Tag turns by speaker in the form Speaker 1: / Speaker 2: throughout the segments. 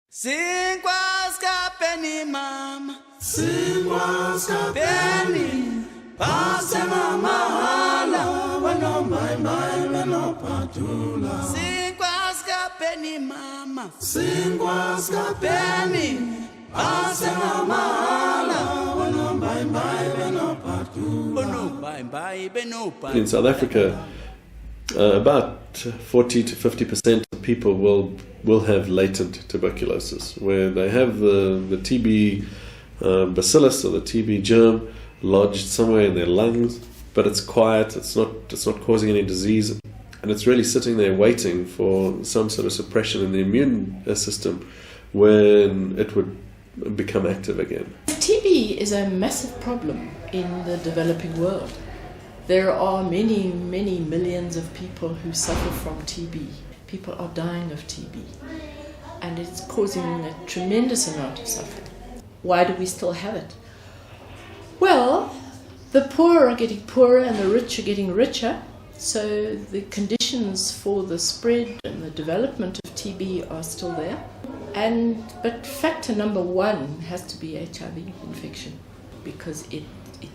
Speaker 1: Singwas kapeni mama, singwas kapeni, pase mama hala, wano mai wano patula. Singwas kapeni mama, singwas kapeni, pase mama hala, wano mai wano patula.
Speaker 2: In South Africa, about 40 to 50% of people will have latent tuberculosis, where they have the TB bacillus or the TB germ lodged somewhere in their lungs, but it's quiet, it's not causing any disease, and it's really sitting there waiting for some sort of suppression in the immune system when it would become active again.
Speaker 3: TB is a massive problem in the developing world. There are many, many millions of people who suffer from TB. People are dying of TB, and it's causing a tremendous amount of suffering. Why do we still have it? Well, the poor are getting poorer and the rich are getting richer, so the conditions for the spread and the development of TB are still there. But factor number one has to be HIV infection, because it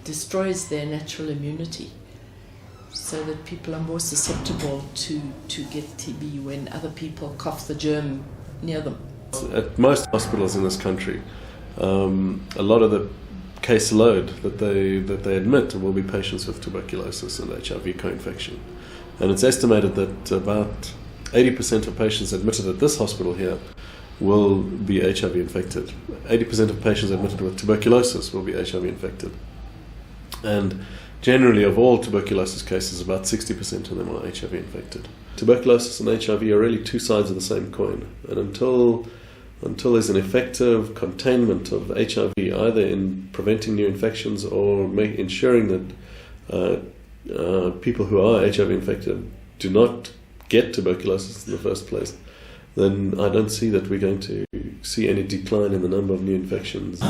Speaker 3: destroys their natural immunity, so that people are more susceptible to get TB when other people cough the germ near them.
Speaker 2: At most hospitals in this country, a lot of the case load that they admit will be patients with tuberculosis and HIV co-infection. And it's estimated that about 80% of patients admitted at this hospital here will be HIV infected. 80% of patients admitted with tuberculosis will be HIV infected. And generally, of all tuberculosis cases, about 60% of them are HIV infected. Tuberculosis and HIV are really two sides of the same coin. And until there's an effective containment of HIV, either in preventing new infections or ensuring that people who are HIV infected do not get tuberculosis in the first place, then I don't see that we're going to see any decline in the number of new infections.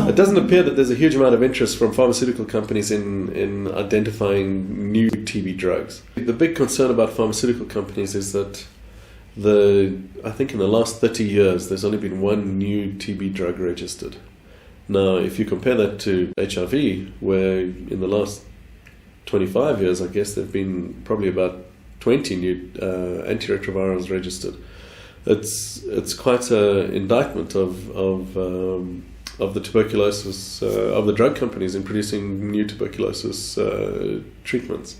Speaker 2: It doesn't appear that there's a huge amount of interest from pharmaceutical companies in identifying new TB drugs. The big concern about pharmaceutical companies is that I think in the last 30 years there's only been one new TB drug registered. Now, if you compare that to HIV, where in the last 25 years, I guess there have been probably about 20 new antiretrovirals registered. It's quite an indictment of the tuberculosis of the drug companies in producing new tuberculosis treatments.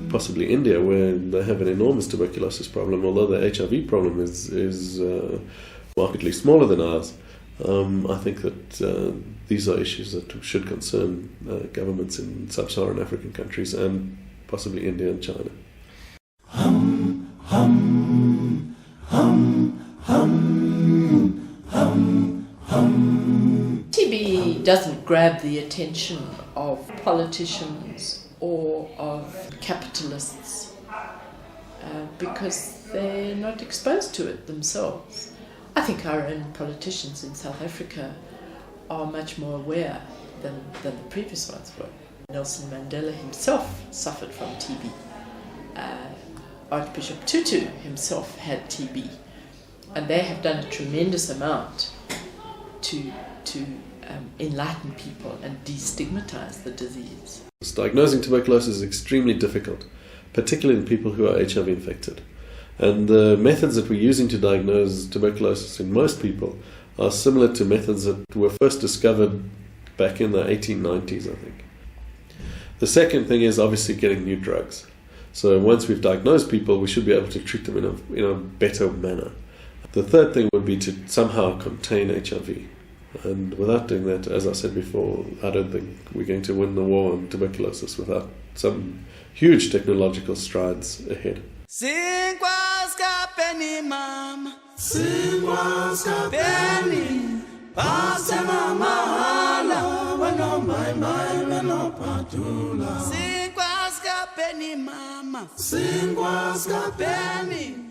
Speaker 2: Possibly India, where they have an enormous tuberculosis problem, although the HIV problem is markedly smaller than ours. I think that these are issues that should concern governments in sub-Saharan African countries and possibly India and China.
Speaker 3: TB doesn't grab the attention of politicians or of capitalists because they're not exposed to it themselves. I think our own politicians in South Africa are much more aware than the previous ones were. Nelson Mandela himself suffered from TB. Archbishop Tutu himself had TB. And they have done a tremendous amount to enlighten people and destigmatize the disease.
Speaker 2: Diagnosing tuberculosis is extremely difficult, particularly in people who are HIV infected. And the methods that we're using to diagnose tuberculosis in most people are similar to methods that were first discovered back in the 1890s, I think. The second thing is obviously getting new drugs. So once we've diagnosed people, we should be able to treat them in a better manner. The third thing would be to somehow contain HIV. And without doing that, as I said before, I don't think we're going to win the war on tuberculosis without some huge technological strides ahead.
Speaker 1: Singwas kapeni mama, singwas kapeni, pase mama hala, wano mai wano patula. skapeni mama, singwa skapeni.